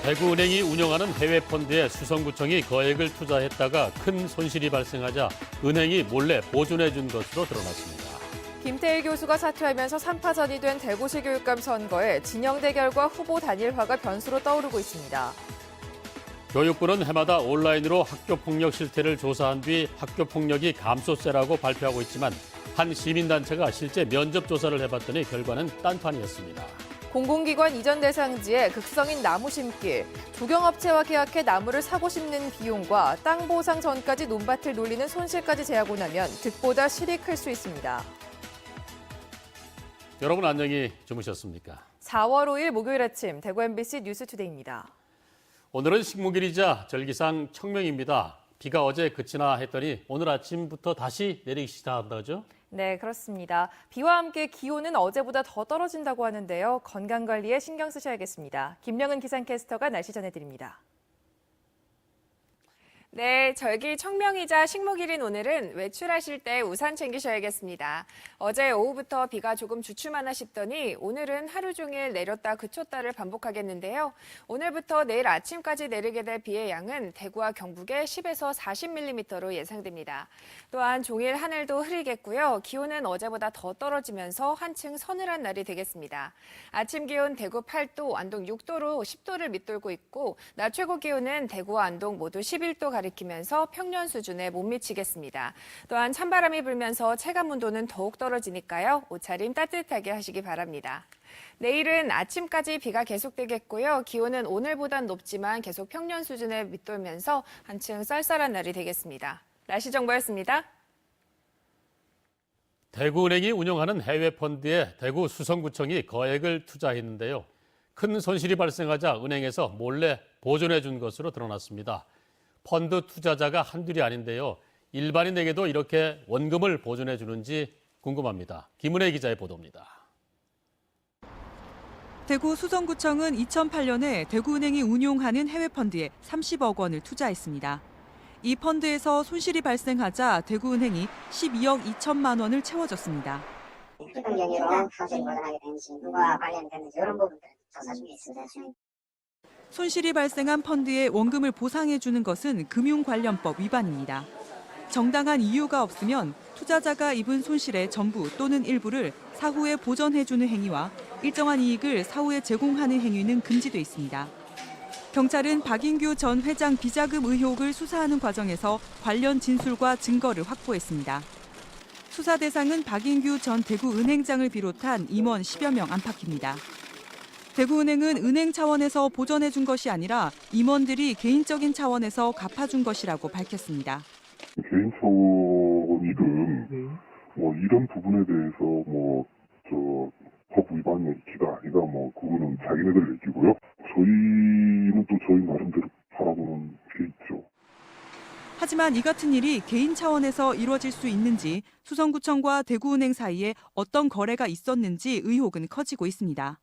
대구은행이 운영하는 해외 펀드에 수성구청이 거액을 투자했다가 큰 손실이 발생하자 은행이 몰래 보존해 준 것으로 드러났습니다. 김태일 교수가 사퇴하면서 3파전이 된 대구시 교육감 선거에 진영 대결과 후보 단일화가 변수로 떠오르고 있습니다. 교육부는 해마다 온라인으로 학교폭력 실태를 조사한 뒤 학교폭력이 감소세라고 발표하고 있지만 한 시민단체가 실제 면접 조사를 해봤더니 결과는 딴판이었습니다. 공공기관 이전 대상지에 극성인 나무 심기, 조경업체와 계약해 나무를 사고 심는 비용과 땅 보상 전까지 논밭을 놀리는 손실까지 제하고 나면 득보다 실이 클 수 있습니다. 여러분 안녕히 주무셨습니까? 4월 5일 목요일 아침 대구 MBC 뉴스투데이입니다. 오늘은 식목일이자 절기상 청명입니다. 비가 어제 그치나 했더니 오늘 아침부터 다시 내리기 시작한다죠? 네, 그렇습니다. 비와 함께 기온은 어제보다 더 떨어진다고 하는데요. 건강관리에 신경 쓰셔야겠습니다. 김명은 기상캐스터가 날씨 전해드립니다. 네, 절기 청명이자 식목일인 오늘은 외출하실 때 우산 챙기셔야겠습니다. 어제 오후부터 비가 조금 주춤하나 싶더니 오늘은 하루 종일 내렸다 그쳤다를 반복하겠는데요. 오늘부터 내일 아침까지 내리게 될 비의 양은 대구와 경북에 10에서 40mm로 예상됩니다. 또한 종일 하늘도 흐리겠고요. 기온은 어제보다 더 떨어지면서 한층 서늘한 날이 되겠습니다. 아침 기온 대구 8도, 안동 6도로 10도를 밑돌고 있고 낮 최고 기온은 대구와 안동 모두 11도 가리키면서 평년 수준에 못 미치겠습니다. 또한 찬바람이 불면서 체감 온도는 더욱 떨어지니까요. 옷차림 따뜻하게 하시기 바랍니다. 내일은 아침까지 비가 계속되겠고요. 기온은 오늘보단 높지만 계속 평년 수준에 밑돌면서 한층 쌀쌀한 날이 되겠습니다. 날씨 정보였습니다. 대구은행이 운영하는 해외 펀드에 대구 수성구청이 거액을 투자했는데요. 큰 손실이 발생하자 은행에서 몰래 보존해 준 것으로 드러났습니다. 펀드 투자자가 한둘이 아닌데요. 일반인에게도 이렇게 원금을 보존해 주는지 궁금합니다. 김은혜 기자의 보도입니다. 대구 수성구청은 2008년에 대구은행이 운용하는 해외 펀드에 30억 원을 투자했습니다. 이 펀드에서 손실이 발생하자 대구은행이 12억 2천만 원을 채워줬습니다. 어떤 경위로 사실이 보존하게 되는지, 누가 관련됐는지 이런 부분들 조사 중에 있습니다. 손실이 발생한 펀드에 원금을 보상해주는 것은 금융관련법 위반입니다. 정당한 이유가 없으면 투자자가 입은 손실의 전부 또는 일부를 사후에 보전해주는 행위와 일정한 이익을 사후에 제공하는 행위는 금지돼 있습니다. 경찰은 박인규 전 회장 비자금 의혹을 수사하는 과정에서 관련 진술과 증거를 확보했습니다. 수사 대상은 박인규 전 대구은행장을 비롯한 임원 10여 명 안팎입니다. 대구은행은 은행 차원에서 보전해 준 것이 아니라 임원들이 개인적인 차원에서 갚아준 것이라고 밝혔습니다. 개인 차원이든 이런 부분에 대해서 법 위반이 있기가 아니다 그거는 자기네들 얘기고요. 저희는 또 저희 나름대로 바라보는 게 있죠. 하지만 이 같은 일이 개인 차원에서 이루어질 수 있는지 수성구청과 대구은행 사이에 어떤 거래가 있었는지 의혹은 커지고 있습니다.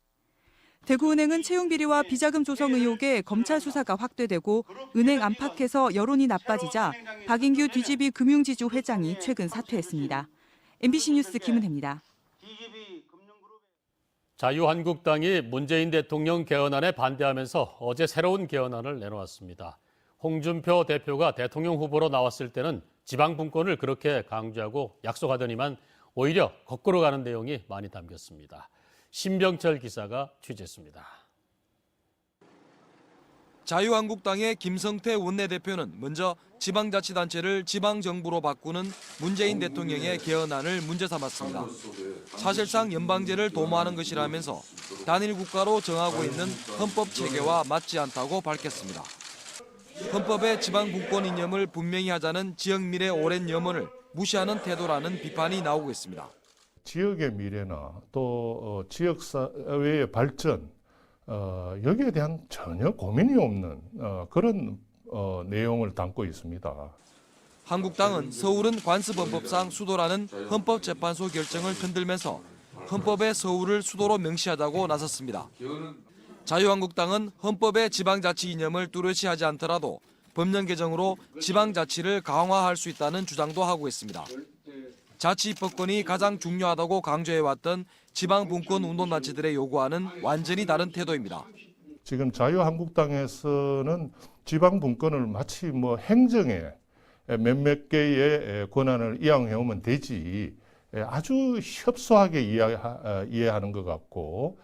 대구은행은 채용 비리와 비자금 조성 의혹에 검찰 수사가 확대되고 은행 안팎에서 여론이 나빠지자 박인규 뒤집이 금융지주 회장이 최근 사퇴했습니다. MBC 뉴스 김은혜입니다. 자유한국당이 문재인 대통령 개헌안에 반대하면서 어제 새로운 개헌안을 내놓았습니다. 홍준표 대표가 대통령 후보로 나왔을 때는 지방 분권을 그렇게 강조하고 약속하더니만 오히려 거꾸로 가는 내용이 많이 담겼습니다. 신병철 기사가 취재했습니다. 자유한국당의 김성태 원내대표는 먼저 지방자치단체를 지방정부로 바꾸는 문재인 대통령의 개헌안을 문제 삼았습니다. 사실상 연방제를 도모하는 것이라면서 단일 국가로 정하고 있는 헌법 체계와 맞지 않다고 밝혔습니다. 헌법의 지방 분권 이념을 분명히 하자는 지역민의 오랜 염원을 무시하는 태도라는 비판이 나오고 있습니다. 지역의 미래나 또 지역사회의 발전 여기에 대한 전혀 고민이 없는 그런 내용을 담고 있습니다. 한국당은 서울은 관습헌법상 수도라는 헌법재판소 결정을 흔들면서 헌법의 서울을 수도로 명시하자고 나섰습니다. 자유한국당은 헌법의 지방자치 이념을 뚜렷이 하지 않더라도 법령 개정으로 지방자치를 강화할 수 있다는 주장도 하고 있습니다. 자치 입법권이 가장 중요하다고 강조해왔던 지방분권 운동단체들의 요구와는 완전히 다른 태도입니다. 지금 자유한국당에서는 지방 분권을 마치 뭐 행정에 몇몇 개의 권한을 이양해오면 되지 아주 협소하게 이해하는 것 같고.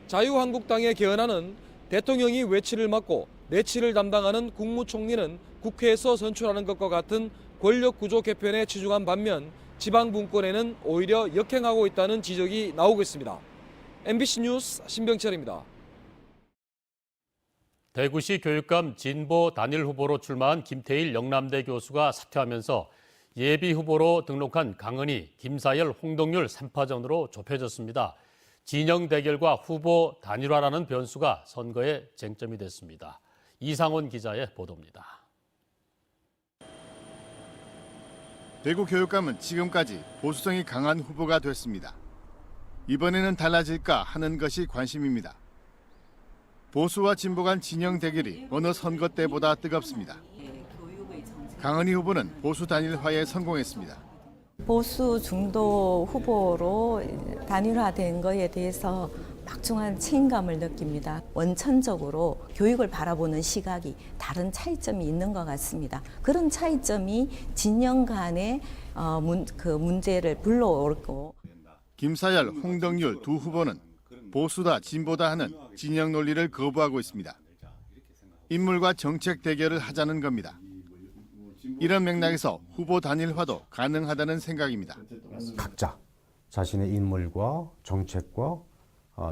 자유한국당의 개헌안은 대통령이 외치를 맡고 내치를 담당하는 국무총리는 국회에서 선출하는 것과 같은 권력구조 개편에 치중한 반면 지방 분권에는 오히려 역행하고 있다는 지적이 나오고 있습니다. MBC 뉴스 신병철입니다. 대구시 교육감 진보 단일 후보로 출마한 김태일 영남대 교수가 사퇴하면서 예비 후보로 등록한 강은희, 김사열, 홍동률 3파전으로 좁혀졌습니다. 진영 대결과 후보 단일화라는 변수가 선거의 쟁점이 됐습니다. 이상원 기자의 보도입니다. 대구 교육감은 지금까지 보수성이 강한 후보가 됐습니다. 이번에는 달라질까 하는 것이 관심입니다. 보수와 진보 간 진영 대결이 어느 선거 때보다 뜨겁습니다. 강은희 후보는 보수 단일화에 성공했습니다. 보수 중도 후보로 단일화된 것에 대해서 막중한 책임감을 느낍니다. 원천적으로 교육을 바라보는 시각이 다른 차이점이 있는 것 같습니다. 그런 차이점이 진영 간의 문제를 불러오고. 김사열, 홍동률 두 후보는 보수다 진보다 하는 진영 논리를 거부하고 있습니다. 인물과 정책 대결을 하자는 겁니다. 이런 맥락에서 후보 단일화도 가능하다는 생각입니다. 각자 자신의 인물과 정책과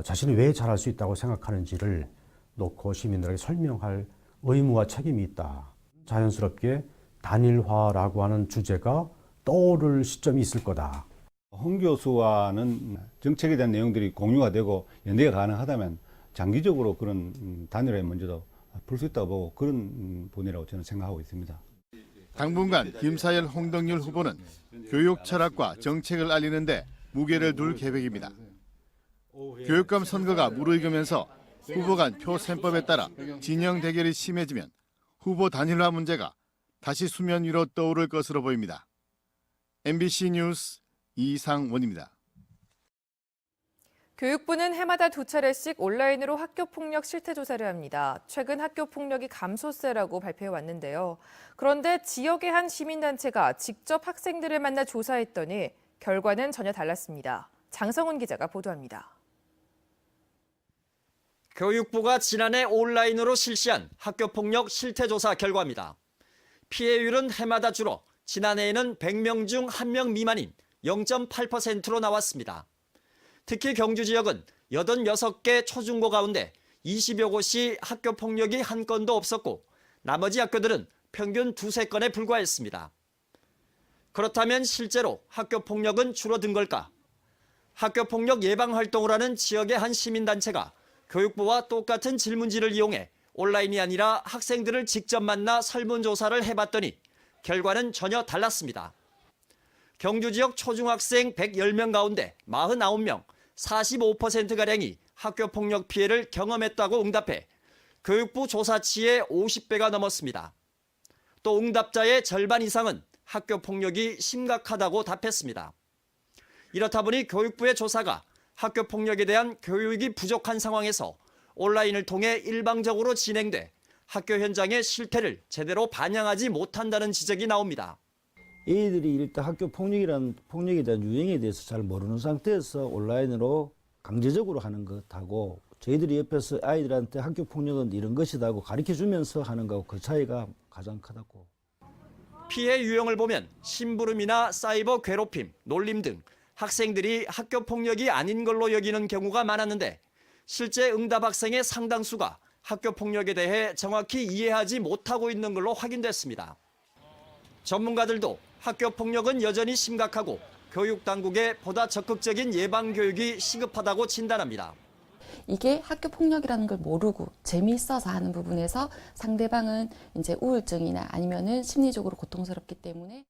자신이 왜 잘할 수 있다고 생각하는지를 놓고 시민들에게 설명할 의무와 책임이 있다. 자연스럽게 단일화라고 하는 주제가 떠오를 시점이 있을 거다. 홍 교수와는 정책에 대한 내용들이 공유가 되고 연대가 가능하다면 장기적으로 그런 단일화의 문제도 풀 수 있다고 보고 그런 분이라고 저는 생각하고 있습니다. 당분간 김사열, 홍동률 후보는 교육 철학과 정책을 알리는데 무게를 둘 계획입니다. 교육감 선거가 무르익으면서 후보 간 표 셈법에 따라 진영 대결이 심해지면 후보 단일화 문제가 다시 수면 위로 떠오를 것으로 보입니다. MBC 뉴스 이상원입니다. 교육부는 해마다 2차례씩 온라인으로 학교폭력 실태조사를 합니다. 최근 학교폭력이 감소세라고 발표해왔는데요. 그런데 지역의 한 시민단체가 직접 학생들을 만나 조사했더니 결과는 전혀 달랐습니다. 장성훈 기자가 보도합니다. 교육부가 지난해 온라인으로 실시한 학교폭력 실태조사 결과입니다. 피해율은 해마다 줄어 지난해에는 100명 중 1명 미만인 0.8%로 나왔습니다. 특히 경주 지역은 86개 초중고 가운데 20여 곳이 학교 폭력이 한 건도 없었고 나머지 학교들은 평균 2-3건에 불과했습니다. 그렇다면 실제로 학교 폭력은 줄어든 걸까? 학교 폭력 예방 활동을 하는 지역의 한 시민단체가 교육부와 똑같은 질문지를 이용해 온라인이 아니라 학생들을 직접 만나 설문조사를 해봤더니 결과는 전혀 달랐습니다. 경주 지역 초중학생 110명 가운데 49명, 45%가량이 학교폭력 피해를 경험했다고 응답해 교육부 조사치의 50배가 넘었습니다. 또 응답자의 절반 이상은 학교폭력이 심각하다고 답했습니다. 이렇다 보니 교육부의 조사가 학교폭력에 대한 교육이 부족한 상황에서 온라인을 통해 일방적으로 진행돼 학교 현장의 실태를 제대로 반영하지 못한다는 지적이 나옵니다. 애들이 일단 학교 폭력에 대한 유형에 대해서 잘 모르는 상태에서 온라인으로 강제적으로 하는 것하고 저희들이 옆에서 아이들한테 학교 폭력은 이런 것이다 고 가르쳐주면서 하는 거하고 그 차이가 가장 크다고. 피해 유형을 보면 심부름이나 사이버 괴롭힘, 놀림 등 학생들이 학교 폭력이 아닌 걸로 여기는 경우가 많았는데 실제 응답 학생의 상당수가 학교 폭력에 대해 정확히 이해하지 못하고 있는 걸로 확인됐습니다. 전문가들도 학교 폭력은 여전히 심각하고 교육당국의 보다 적극적인 예방교육이 시급하다고 진단합니다. 이게 학교 폭력이라는 걸 모르고 재미있어서 하는 부분에서 상대방은 이제 우울증이나 아니면은 심리적으로 고통스럽기 때문에.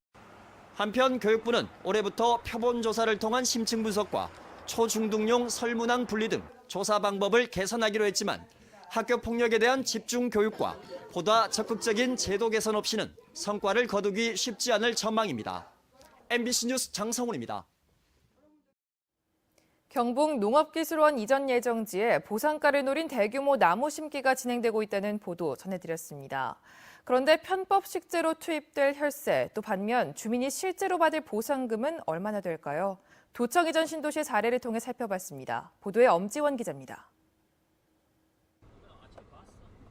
한편 교육부는 올해부터 표본 조사를 통한 심층 분석과 초중등용 설문항 분리 등 조사 방법을 개선하기로 했지만 학교 폭력에 대한 집중 교육과 보다 적극적인 제도 개선 없이는 성과를 거두기 쉽지 않을 전망입니다. MBC 뉴스 장성훈입니다. 경북 농업기술원 이전 예정지에 보상가를 노린 대규모 나무 심기가 진행되고 있다는 보도 전해드렸습니다. 그런데 편법 식재로 투입될 혈세, 또 반면 주민이 실제로 받을 보상금은 얼마나 될까요? 도청 이전 신도시의 사례를 통해 살펴봤습니다. 보도에 엄지원 기자입니다.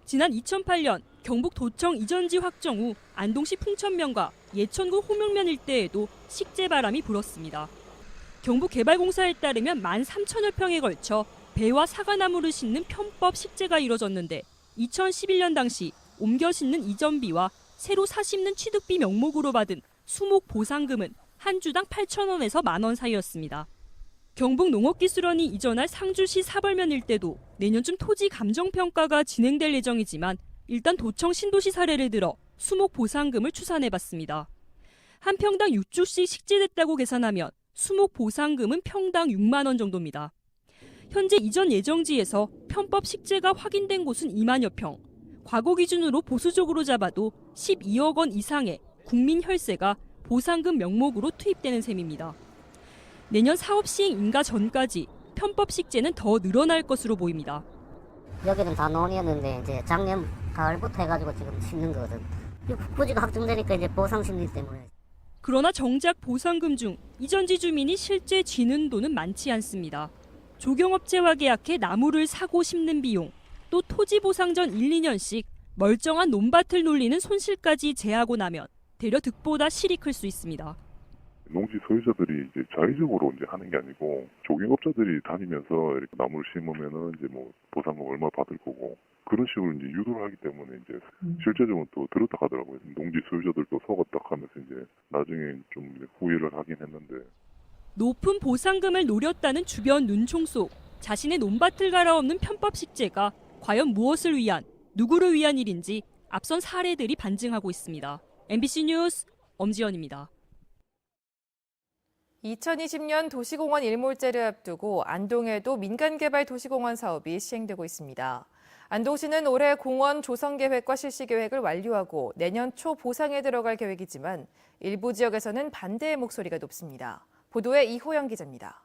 지난 2008년 경북 도청 이전지 확정 후 안동시 풍천면과 예천군 호명면 일대에도 식재 바람이 불었습니다. 경북개발공사에 따르면 13,000여 평에 걸쳐 배와 사과나무를 심는 편법 식재가 이뤄졌는데 2011년 당시 옮겨 심는 이전비와 새로 사심는 취득비 명목으로 받은 수목 보상금은 한 주당 8,000원에서 10,000원 사이였습니다. 경북 농업기술원이 이전할 상주시 사벌면 일대도 내년쯤 토지 감정평가가 진행될 예정이지만 일단 도청 신도시 사례를 들어 수목 보상금을 추산해봤습니다. 한 평당 6주씩 식재됐다고 계산하면 수목 보상금은 평당 6만 원 정도입니다. 현재 이전 예정지에서 편법 식재가 확인된 곳은 2만여 평, 과거 기준으로 보수적으로 잡아도 12억 원 이상의 국민 혈세가 보상금 명목으로 투입되는 셈입니다. 내년 사업 시행 인가 전까지 편법 식재는 더 늘어날 것으로 보입니다. 여기는 다 논이었는데 이제 작년 가을부터 해가지고 지금 심는 거거든. 부지가 확정되니까 이제 보상 심리 때문에. 그러나 정작 보상금 중 이전지 주민이 실제 지는 돈은 많지 않습니다. 조경업체와 계약해 나무를 사고 심는 비용, 또 토지 보상 전 1, 2년씩 멀쩡한 논밭을 놀리는 손실까지 제하고 나면 대려 득보다 실이 클 수 있습니다. 농지 소유자들이 이제 자의적으로 이제 하는 게 아니고 조경업자들이 다니면서 이렇게 나무를 심으면은 이제 뭐 보상금 얼마 받을 거고 그런 식으로 이제 유도를 하기 때문에 이제 실제적으로 또 들었다 가더라고요. 농지 소유자들도 속았다 하면서 이제 나중에 좀 후회를 하긴 했는데. 높은 보상금을 노렸다는 주변 눈총 속 자신의 논밭을 갈아엎는 편법 식재가 과연 무엇을 위한, 누구를 위한 일인지 앞선 사례들이 반증하고 있습니다. MBC 뉴스 엄지연입니다. 2020년 도시공원 일몰제를 앞두고 안동에도 민간개발 도시공원 사업이 시행되고 있습니다. 안동시는 올해 공원 조성계획과 실시계획을 완료하고 내년 초 보상에 들어갈 계획이지만 일부 지역에서는 반대의 목소리가 높습니다. 보도에 이호영 기자입니다.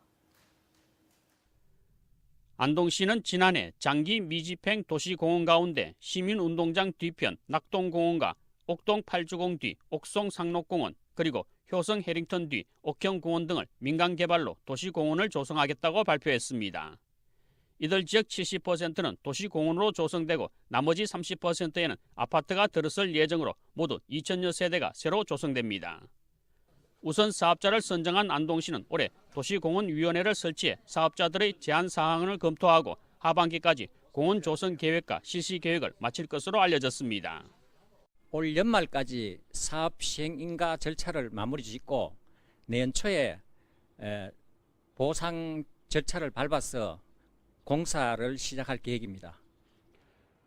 안동시는 지난해 장기 미집행 도시공원 가운데 시민운동장 뒤편 낙동공원과 옥동 8주공 뒤 옥송 상록공원 그리고 효성 해링턴 뒤 옥형공원 등을 민간개발로 도시공원을 조성하겠다고 발표했습니다. 이들 지역 70%는 도시공원으로 조성되고 나머지 30%에는 아파트가 들어설 예정으로 모두 2,000여 세대가 새로 조성됩니다. 우선 사업자를 선정한 안동시는 올해 도시공원위원회를 설치해 사업자들의 제안 사항을 검토하고 하반기까지 공원 조성 계획과 실시 계획을 마칠 것으로 알려졌습니다. 올 연말까지 사업 시행 인가 절차를 마무리 짓고 내년 초에 보상 절차를 밟아서 공사를 시작할 계획입니다.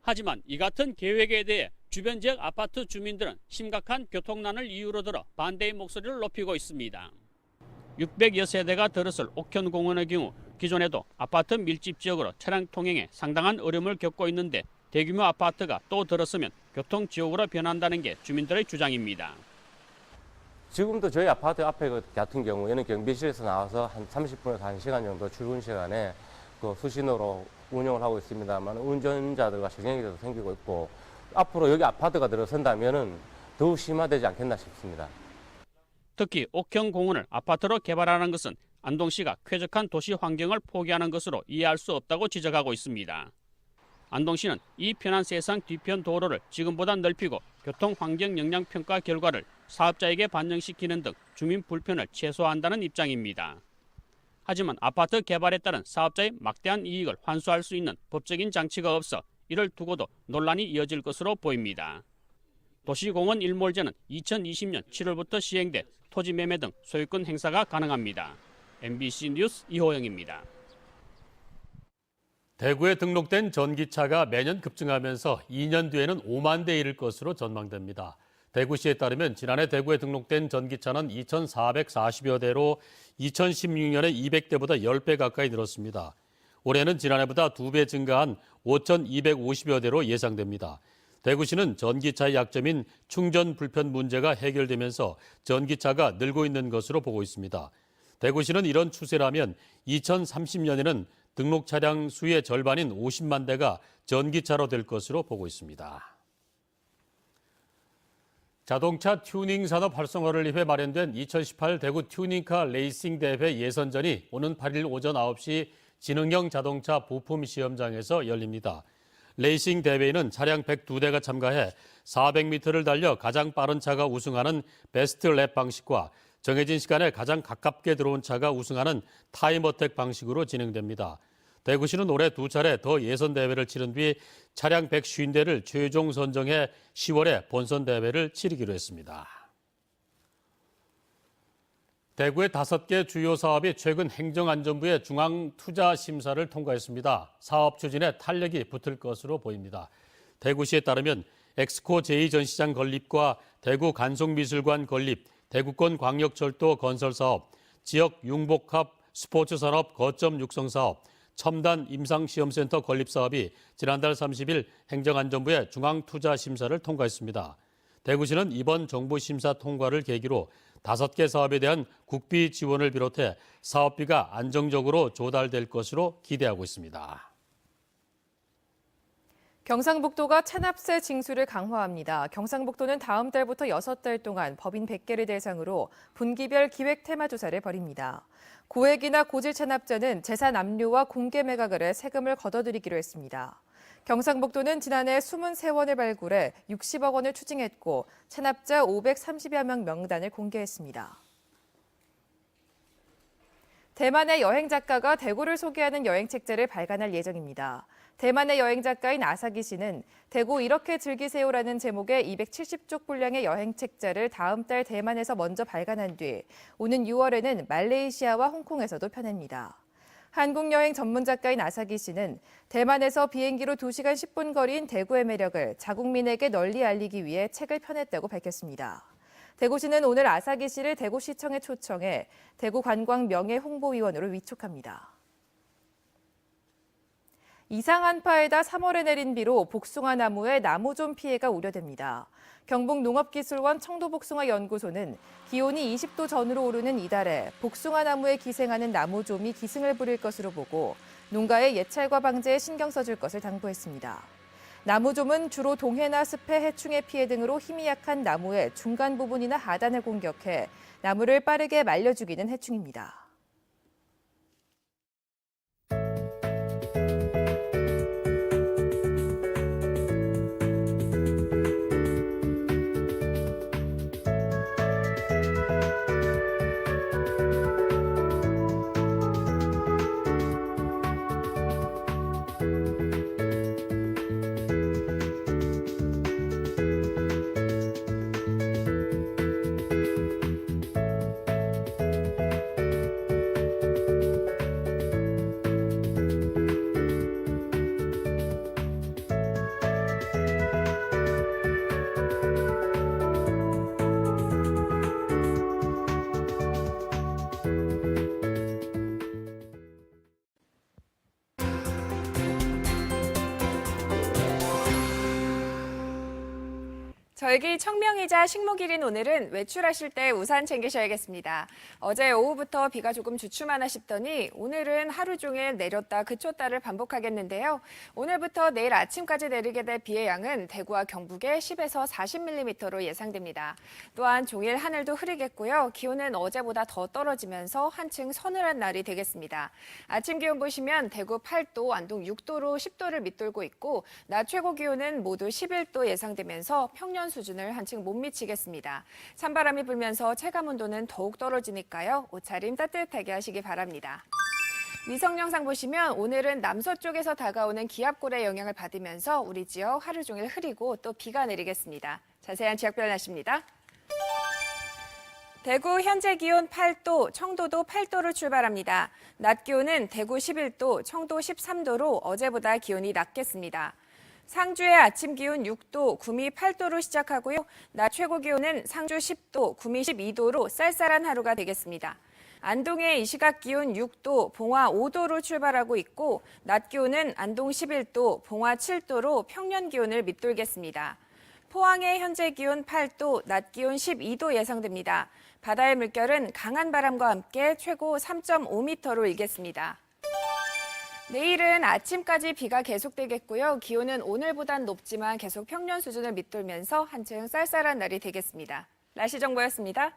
하지만 이 같은 계획에 대해 주변 지역 아파트 주민들은 심각한 교통난을 이유로 들어 반대의 목소리를 높이고 있습니다. 600여 세대가 들어설 옥현공원의 경우 기존에도 아파트 밀집 지역으로 차량 통행에 상당한 어려움을 겪고 있는데 대규모 아파트가 또 들어서면 교통 지옥으로 변한다는 게 주민들의 주장입니다. 지금도 저희 아파트 앞에 같은 경우에는 경비실에서 나와서 한 30분에서 1시간 정도 출근 시간에 그 수신호로 운영을 하고 있습니다만 운전자들과 실행기도 생기고 있고 앞으로 여기 아파트가 들어선다면은 더욱 심화되지 않겠나 싶습니다. 특히 옥형공원을 아파트로 개발하는 것은 안동시가 쾌적한 도시 환경을 포기하는 것으로 이해할 수 없다고 지적하고 있습니다. 안동시는 이 편한 세상 뒤편 도로를 지금보다 넓히고 교통환경 영향평가 결과를 사업자에게 반영시키는 등 주민 불편을 최소화한다는 입장입니다. 하지만 아파트 개발에 따른 사업자의 막대한 이익을 환수할 수 있는 법적인 장치가 없어 이를 두고도 논란이 이어질 것으로 보입니다. 도시공원 일몰제는 2020년 7월부터 시행돼 토지 매매 등 소유권 행사가 가능합니다. MBC 뉴스 이호영입니다. 대구에 등록된 전기차가 매년 급증하면서 2년 뒤에는 5만 대에 이를 것으로 전망됩니다. 대구시에 따르면 지난해 대구에 등록된 전기차는 2,440여 대로 2016년에 200대보다 10배 가까이 늘었습니다. 올해는 지난해보다 2배 증가한 5,250여 대로 예상됩니다. 대구시는 전기차의 약점인 충전 불편 문제가 해결되면서 전기차가 늘고 있는 것으로 보고 있습니다. 대구시는 이런 추세라면 2030년에는 등록 차량 수의 절반인 50만 대가 전기차로 될 것으로 보고 있습니다. 자동차 튜닝 산업 활성화를 위해 마련된 2018 대구 튜닝카 레이싱 대회 예선전이 오는 8일 오전 9시 지능형 자동차 부품 시험장에서 열립니다. 레이싱 대회에는 차량 102대가 참가해 400m를 달려 가장 빠른 차가 우승하는 베스트 랩 방식과 정해진 시간에 가장 가깝게 들어온 차가 우승하는 타임 어택 방식으로 진행됩니다. 대구시는 올해 2차례 더 예선 대회를 치른 뒤 차량 150대를 최종 선정해 10월에 본선 대회를 치르기로 했습니다. 대구의 5개 주요 사업이 최근 행정안전부의 중앙투자심사를 통과했습니다. 사업 추진에 탄력이 붙을 것으로 보입니다. 대구시에 따르면 엑스코 제2전시장 건립과 대구 간송미술관 건립, 대구권 광역철도 건설사업, 지역 융복합 스포츠산업 거점 육성사업, 첨단 임상시험센터 건립사업이 지난달 30일 행정안전부의 중앙투자심사를 통과했습니다. 대구시는 이번 정부심사 통과를 계기로 5개 사업에 대한 국비 지원을 비롯해 사업비가 안정적으로 조달될 것으로 기대하고 있습니다. 경상북도가 체납세 징수를 강화합니다. 경상북도는 다음 달부터 6달 동안 법인 100개를 대상으로 분기별 기획 테마조사를 벌입니다. 고액이나 고질 체납자는 재산 압류와 공개 매각을 해 세금을 걷어들이기로 했습니다. 경상북도는 지난해 숨은 세원을 발굴해 60억 원을 추징했고 체납자 530여 명 명단을 공개했습니다. 대만의 여행 작가가 대구를 소개하는 여행 책자를 발간할 예정입니다. 대만의 여행 작가인 아사기 씨는 대구 이렇게 즐기세요라는 제목의 270쪽 분량의 여행 책자를 다음 달 대만에서 먼저 발간한 뒤 오는 6월에는 말레이시아와 홍콩에서도 펴냅니다. 한국 여행 전문 작가인 아사기 씨는 대만에서 비행기로 2시간 10분 거리인 대구의 매력을 자국민에게 널리 알리기 위해 책을 펴냈다고 밝혔습니다. 대구시는 오늘 아사기 씨를 대구시청에 초청해 대구 관광 명예 홍보위원으로 위촉합니다. 이상한파에다 3월에 내린 비로 복숭아 나무에 나무좀 피해가 우려됩니다. 경북농업기술원 청도복숭아연구소는 기온이 20도 전후로 오르는 이달에 복숭아 나무에 기생하는 나무좀이 기승을 부릴 것으로 보고 농가의 예찰과 방제에 신경 써줄 것을 당부했습니다. 나무좀은 주로 동해나 습해, 해충의 피해 등으로 힘이 약한 나무의 중간 부분이나 하단을 공격해 나무를 빠르게 말려 죽이는 해충입니다. 절기 청명이자 식목일인 오늘은 외출하실 때 우산 챙기셔야겠습니다. 어제 오후부터 비가 조금 주춤하나 싶더니 오늘은 하루 종일 내렸다 그쳤다를 반복하겠는데요. 오늘부터 내일 아침까지 내리게 될 비의 양은 대구와 경북에 10에서 40mm로 예상됩니다. 또한 종일 하늘도 흐리겠고요. 기온은 어제보다 더 떨어지면서 한층 서늘한 날이 되겠습니다. 아침 기온 보시면 대구 8도, 안동 6도로 10도를 밑돌고 있고 낮 최고 기온은 모두 11도 예상되면서 평년 수준을 한층 못 미치겠습니다. 찬바람이 불면서 체감 온도는 더욱 떨어지니까요. 옷차림 따뜻하게 하시기 바랍니다. 위성 영상 보시면 오늘은 남서쪽에서 다가오는 기압골의 영향을 받으면서 우리 지역 하루 종일 흐리고 또 비가 내리겠습니다. 자세한 지역별 날씨입니다. 대구 현재 기온 8도, 청도도 8도로 출발합니다. 낮 기온은 대구 11도, 청도 13도로 어제보다 기온이 낮겠습니다. 상주의 아침 기온 6도, 구미 8도로 시작하고요. 낮 최고 기온은 상주 10도, 구미 12도로 쌀쌀한 하루가 되겠습니다. 안동의 이 시각 기온 6도, 봉화 5도로 출발하고 있고 낮 기온은 안동 11도, 봉화 7도로 평년 기온을 밑돌겠습니다. 포항의 현재 기온 8도, 낮 기온 12도 예상됩니다. 바다의 물결은 강한 바람과 함께 최고 3.5m로 일겠습니다. 내일은 아침까지 비가 계속되겠고요. 기온은 오늘보단 높지만 계속 평년 수준을 밑돌면서 한층 쌀쌀한 날이 되겠습니다. 날씨 정보였습니다.